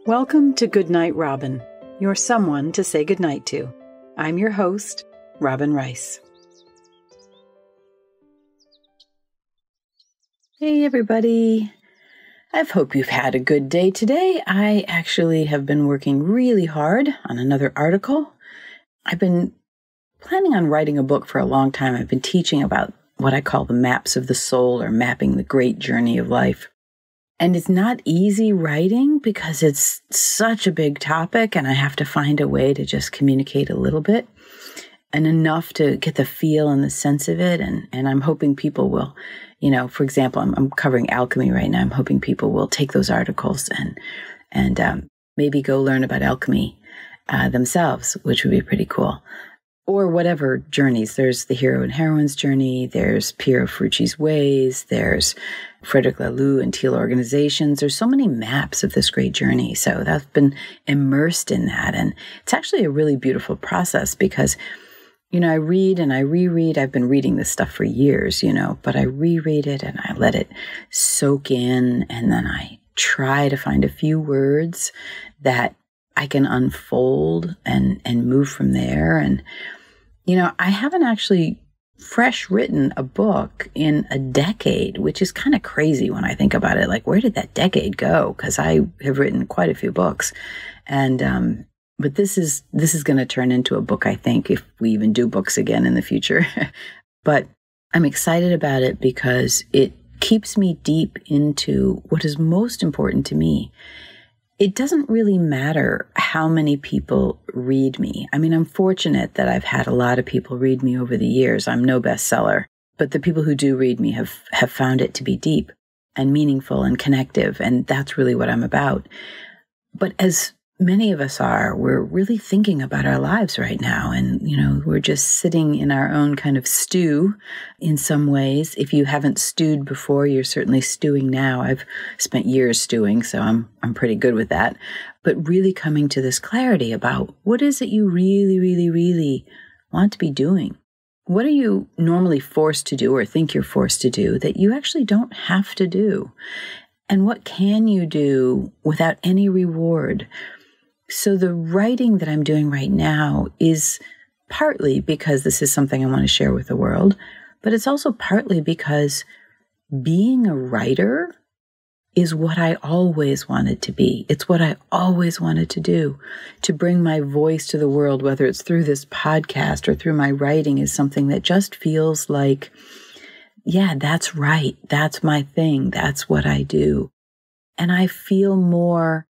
Welcome to Goodnight, Robin, your someone to say goodnight to. I'm your host, Robin Rice. Hey, everybody. I hope you've had a good day today. I actually have been working really hard on another article. I've been planning on writing a book for a long time. I've been teaching about what I call the maps of the soul, or mapping the great journey of life. And it's not easy writing because it's such a big topic and I have to find a way to just communicate a little bit and enough to get the feel and the sense of it. And I'm hoping people will, for example, I'm covering alchemy right now. I'm hoping people will take those articles and maybe go learn about alchemy themselves, which would be pretty cool. Or whatever journeys. There's the hero and heroine's journey. There's Piero Frucci's ways. There's Predrag and Teal organizations. There's so many maps of this great journey. So I've been immersed in that. And it's actually a really beautiful process because, I read and I reread. I've been reading this stuff for years, but I reread it and I let it soak in. And then I try to find a few words that I can unfold and move from there. And I haven't actually fresh written a book in a decade, which is kind of crazy when I think about it. Like, where did that decade go? Because I have written quite a few books. And, but this is going to turn into a book, I think, if we even do books again in the future. But I'm excited about it because it keeps me deep into what is most important to me. It doesn't really matter how many people read me. I mean, I'm fortunate that I've had a lot of people read me over the years. I'm no bestseller, but the people who do read me have found it to be deep and meaningful and connective, and that's really what I'm about. But as many of us are, we're really thinking about our lives right now, and, we're just sitting in our own kind of stew in some ways. If you haven't stewed before, you're certainly stewing now. I've spent years stewing, so I'm pretty good with that. But really coming to this clarity about what is it you really, really, really want to be doing? What are you normally forced to do or think you're forced to do that you actually don't have to do? And what can you do without any reward? So the writing that I'm doing right now is partly because this is something I want to share with the world, but it's also partly because being a writer is what I always wanted to be. It's what I always wanted to do. To bring my voice to the world, whether it's through this podcast or through my writing, is something that just feels like, yeah, that's right. That's my thing. That's what I do. And I feel more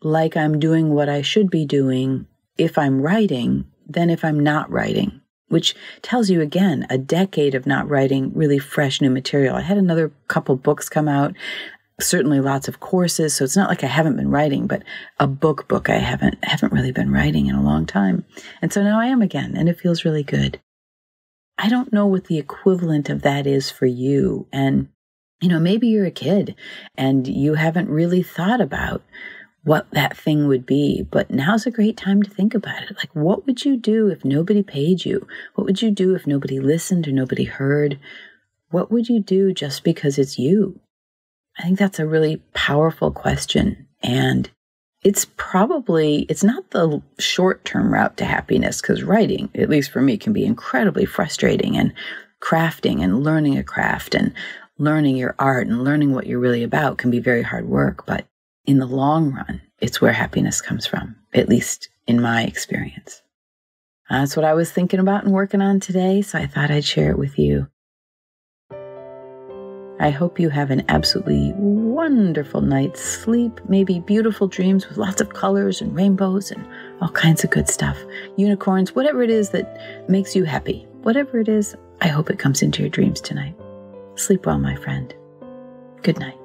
like I'm doing what I should be doing if I'm writing than if I'm not writing, which tells you, again, a decade of not writing really fresh new material. I had another couple books come out, certainly lots of courses, so it's not like I haven't been writing, but a book I haven't really been writing in a long time. And so now I am again, and it feels really good. I don't know what the equivalent of that is for you. And, maybe you're a kid and you haven't really thought about what that thing would be, but now's a great time to think about it. Like, what would you do if nobody paid you? What would you do if nobody listened or nobody heard? What would you do just because it's you? I think that's a really powerful question. And it's not the short-term route to happiness, because writing, at least for me, can be incredibly frustrating, and crafting and learning a craft and learning your art and learning what you're really about can be very hard work. But in the long run, it's where happiness comes from, at least in my experience. That's what I was thinking about and working on today, so I thought I'd share it with you. I hope you have an absolutely wonderful night's sleep, maybe beautiful dreams with lots of colors and rainbows and all kinds of good stuff. Unicorns, whatever it is that makes you happy. Whatever it is, I hope it comes into your dreams tonight. Sleep well, my friend. Good night.